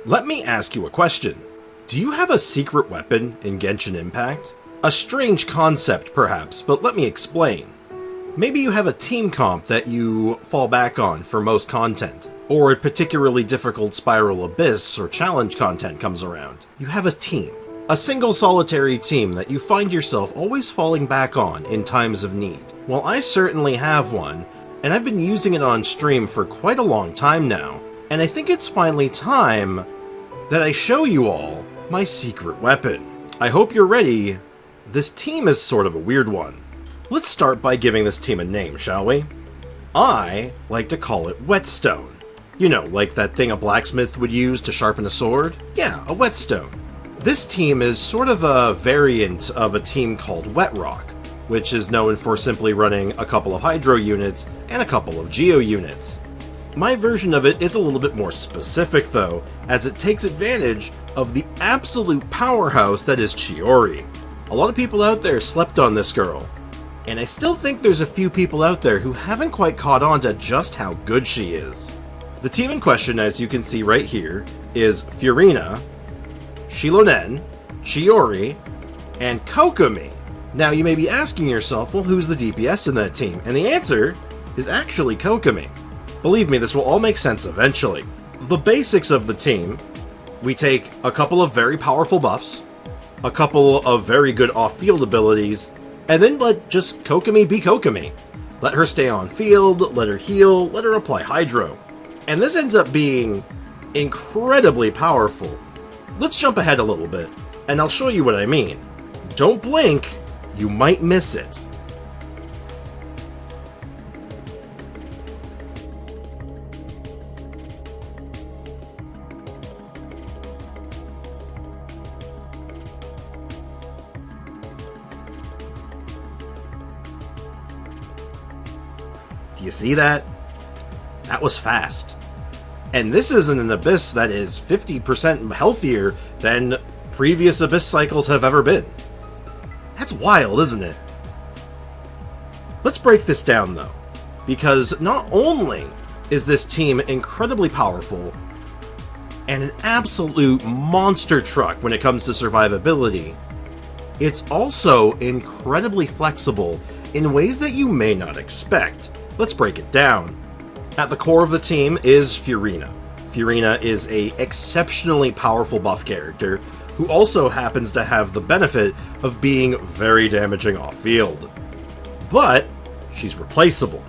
Let me ask you a question. Do you have a secret weapon in Genshin Impact? A strange concept, perhaps, but let me explain. Maybe you have a team comp that you fall back on for most content, or a particularly difficult Spiral Abyss or challenge content comes around. You have a team. A single solitary team that you find yourself always falling back on in times of need. Well, I certainly have one, and I've been using it on stream for quite a long time now, and I think it's finally time that I show you all my secret weapon. I hope you're ready. This team is sort of a weird one. Let's start by giving this team a name, shall we? I like to call it Whetstone. You know, like that thing a blacksmith would use to sharpen a sword? Yeah, a whetstone. This team is sort of a variant of a team called Wet Rock, which is known for simply running a couple of Hydro units and a couple of Geo units. My version of it is a little bit more specific though, as it takes advantage of the absolute powerhouse that is Chiori. A lot of people out there slept on this girl, and I still think there's a few people out there who haven't quite caught on to just how good she is. The team in question, as you can see right here, is Furina, Shilonen, Chiori, and Kokomi. Now you may be asking yourself, well, who's the DPS in that team? And the answer is actually Kokomi. Believe me, this will all make sense eventually. The basics of the team: we take a couple of very powerful buffs, a couple of very good off-field abilities, and then let just Kokomi be Kokomi. Let her stay on field, let her heal, let her apply Hydro. And this ends up being incredibly powerful. Let's jump ahead a little bit, and I'll show you what I mean. Don't blink, you might miss it. Do you see that? That was fast. And this isn't an Abyss that is 50% healthier than previous Abyss cycles have ever been. That's wild, isn't it? Let's break this down though, because not only is this team incredibly powerful and an absolute monster truck when it comes to survivability, it's also incredibly flexible in ways that you may not expect. Let's break it down. At the core of the team is Furina. Furina is an exceptionally powerful buff character who also happens to have the benefit of being very damaging off-field. But she's replaceable.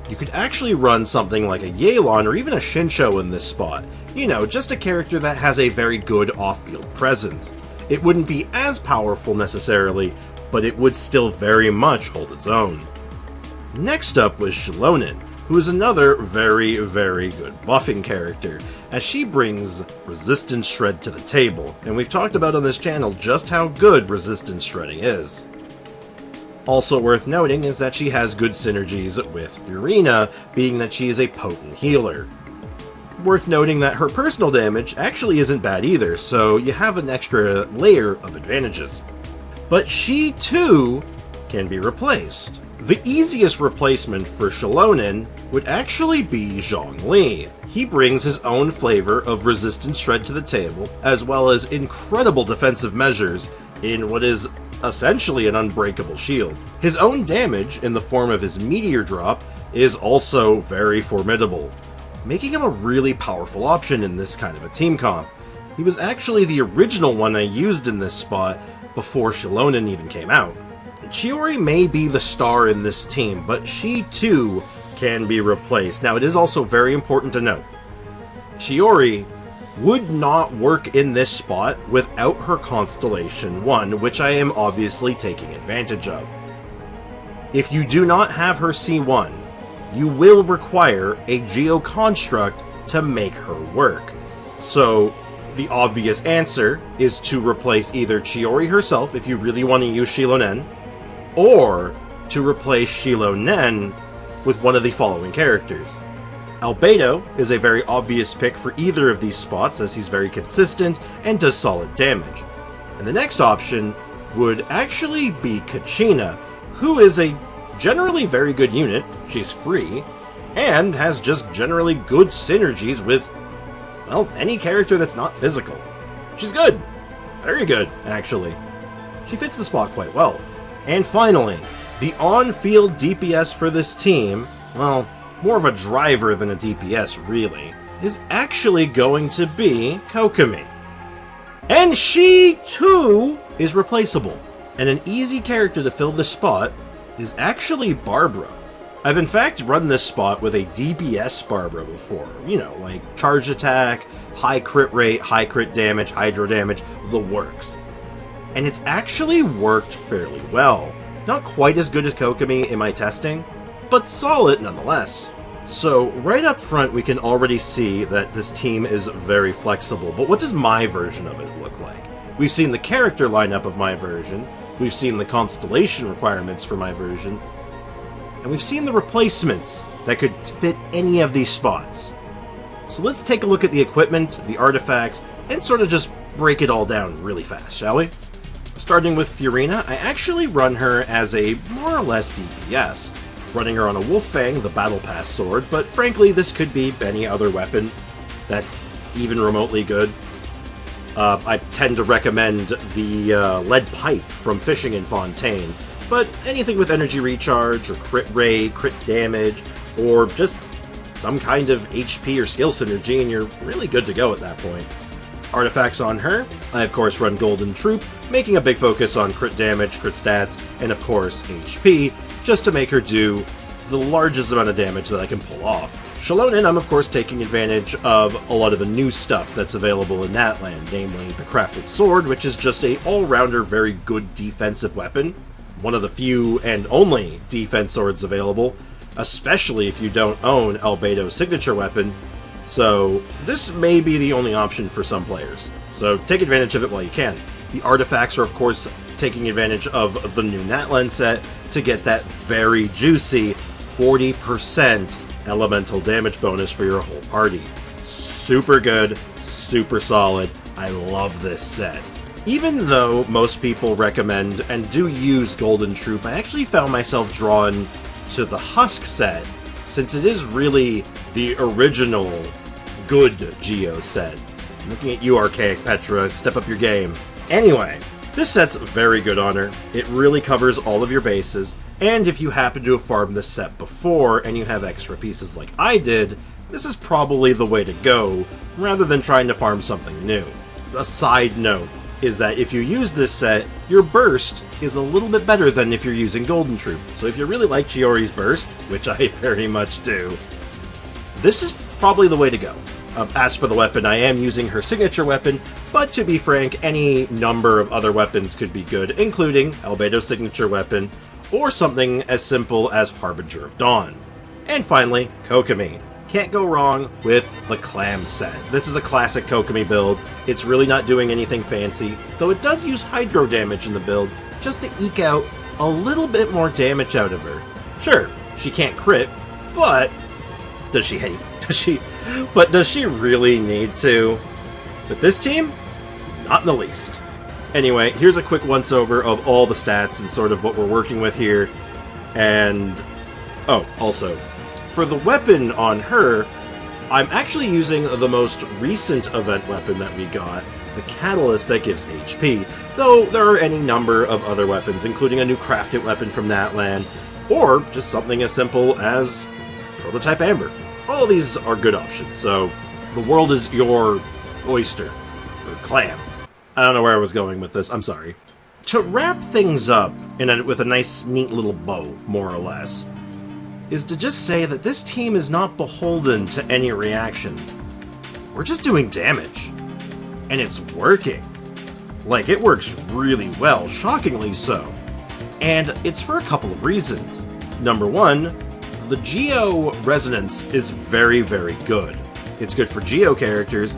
You could actually run something like a Yelan or even a Shinsho in this spot. You know, just a character that has a very good off-field presence. It wouldn't be as powerful necessarily, but it would still very much hold its own. Next up was Shilonen, who is another very, very good buffing character, as she brings resistance shred to the table, and we've talked about on this channel just how good resistance shredding is. Also worth noting is that she has good synergies with Furina, being that she is a potent healer. Worth noting that her personal damage actually isn't bad either, so you have an extra layer of advantages. But she too can be replaced. The easiest replacement for Shilonen would actually be Zhongli. He brings his own flavor of resistance shred to the table, as well as incredible defensive measures in what is essentially an unbreakable shield. His own damage, in the form of his meteor drop, is also very formidable, making him a really powerful option in this kind of a team comp. He was actually the original one I used in this spot before Shilonen even came out. Chiori may be the star in this team, but she too can be replaced. Now, it is also very important to note, Chiori would not work in this spot without her Constellation 1, which I am obviously taking advantage of. If you do not have her C1, you will require a Geo Construct to make her work. So, the obvious answer is to replace either Chiori herself, if you really want to use Shilonen, or to replace Shilonen with one of the following characters. Albedo is a very obvious pick for either of these spots, as he's very consistent and does solid damage. And the next option would actually be Kachina, who is a generally very good unit, she's free, and has just generally good synergies with well, any character that's not physical. She's good. Very good, actually. She fits the spot quite well. And finally, the on-field DPS for this team, well, more of a driver than a DPS, really, is actually going to be Kokomi. And she, too, is replaceable. And an easy character to fill this spot is actually Barbara. I've in fact run this spot with a DPS Barbara before. You know, like charge attack, high crit rate, high crit damage, hydro damage, the works. And it's actually worked fairly well. Not quite as good as Kokomi in my testing, but solid nonetheless. So right up front we can already see that this team is very flexible, but what does my version of it look like? We've seen the character lineup of my version, we've seen the constellation requirements for my version, and we've seen the replacements that could fit any of these spots. So let's take a look at the equipment, the artifacts, and sort of just break it all down really fast, shall we? Starting with Fiorina, I actually run her as a more or less DPS, running her on a Wolf Fang, the Battle Pass sword, but frankly this could be any other weapon that's even remotely good. I tend to recommend the Lead Pipe from Fishing in Fontaine, but anything with energy recharge, or crit rate, crit damage, or just some kind of HP or skill synergy, and you're really good to go at that point. Artifacts on her, I of course run Golden Troop, making a big focus on crit damage, crit stats, and of course HP, just to make her do the largest amount of damage that I can pull off. Shalonen, I'm of course taking advantage of a lot of the new stuff that's available in that land, namely the Crafted Sword, which is just a all-rounder very good defensive weapon, one of the few and only defense swords available, especially if you don't own Albedo's signature weapon, so this may be the only option for some players, so take advantage of it while you can. The artifacts are of course taking advantage of the new Natlan set to get that very juicy 40% elemental damage bonus for your whole party. Super good, super solid, I love this set. Even though most people recommend and do use Golden Troop, I actually found myself drawn to the Husk set, since it is really the original good Geo set. I'm looking at you, Archaic Petra, step up your game. Anyway, this set's very good on her. It really covers all of your bases, and if you happen to have farmed this set before and you have extra pieces like I did, this is probably the way to go, rather than trying to farm something new. A side note is that if you use this set, your burst is a little bit better than if you're using Golden Troop. So if you really like Chiori's burst, which I very much do, this is probably the way to go. As for the weapon, I am using her signature weapon, but to be frank, any number of other weapons could be good, including Albedo's signature weapon, or something as simple as Harbinger of Dawn. And finally, Kokomi. Can't go wrong with the Clam set. This is a classic Kokomi build. It's really not doing anything fancy, though it does use hydro damage in the build, just to eke out a little bit more damage out of her. Sure, she can't crit, but does she hate? Does she really need to? With this team? Not in the least. Anyway, here's a quick once-over of all the stats and sort of what we're working with here. And, oh, also, for the weapon on her, I'm actually using the most recent event weapon that we got, the Catalyst that gives HP, though there are any number of other weapons, including a new crafted weapon from Natlan, or just something as simple as Prototype Amber. All of these are good options, so the world is your oyster, or clam. I don't know where I was going with this, I'm sorry. To wrap things up with a nice, neat little bow, more or less, is to just say that this team is not beholden to any reactions. We're just doing damage. And it's working. Like, it works really well, shockingly so. And it's for a couple of reasons. Number one, the Geo resonance is very, very good. It's good for Geo characters,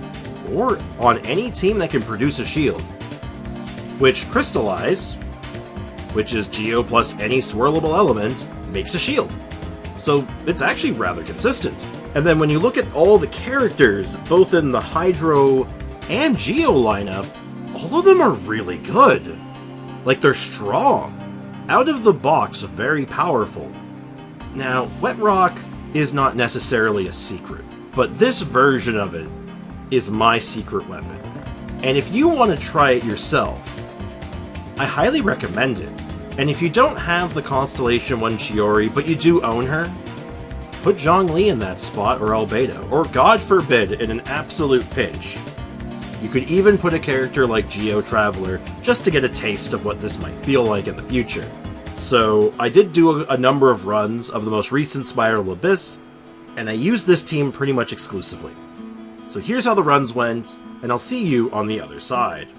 or on any team that can produce a shield. Which Crystallize, which is Geo plus any swirlable element, makes a shield. So it's actually rather consistent. And then when you look at all the characters, both in the Hydro and Geo lineup, all of them are really good. Like, they're strong. Out of the box, very powerful. Now, Wet Rock is not necessarily a secret, but this version of it is my secret weapon. And if you want to try it yourself, I highly recommend it. And if you don't have the Constellation 1 Chiori, but you do own her, put Zhongli in that spot, or Albedo, or God forbid, in an absolute pinch. You could even put a character like Geo Traveler, just to get a taste of what this might feel like in the future. So, I did do a number of runs of the most recent Spiral Abyss, and I used this team pretty much exclusively. So here's how the runs went, and I'll see you on the other side.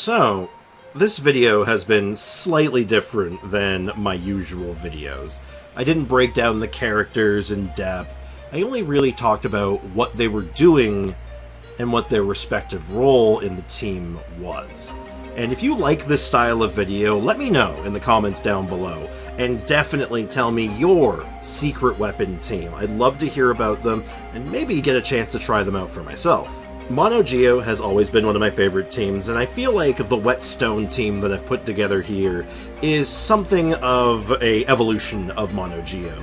So, this video has been slightly different than my usual videos. I didn't break down the characters in depth. I only really talked about what they were doing and what their respective role in the team was. And if you like this style of video, let me know in the comments down below. And definitely tell me your secret weapon team. I'd love to hear about them and maybe get a chance to try them out for myself. Mono Geo has always been one of my favorite teams, and I feel like the Whetstone team that I've put together here is something of an evolution of Mono Geo.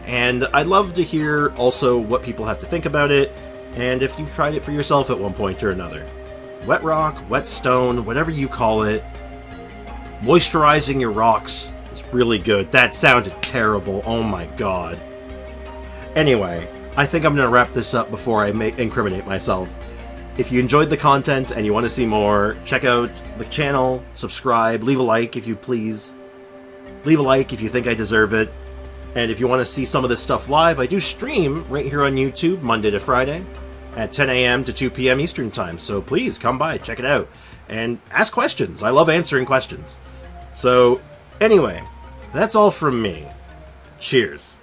And I'd love to hear also what people have to think about it, and if you've tried it for yourself at one point or another. Wet rock, whetstone, whatever you call it, moisturizing your rocks is really good. That sounded terrible, oh my god. Anyway, I think I'm going to wrap this up before I incriminate myself. If you enjoyed the content and you want to see more, check out the channel, subscribe, leave a like if you please. Leave a like if you think I deserve it. And if you want to see some of this stuff live, I do stream right here on YouTube Monday to Friday at 10 a.m. to 2 p.m. Eastern Time. So please come by, check it out, and ask questions. I love answering questions. So anyway, that's all from me. Cheers.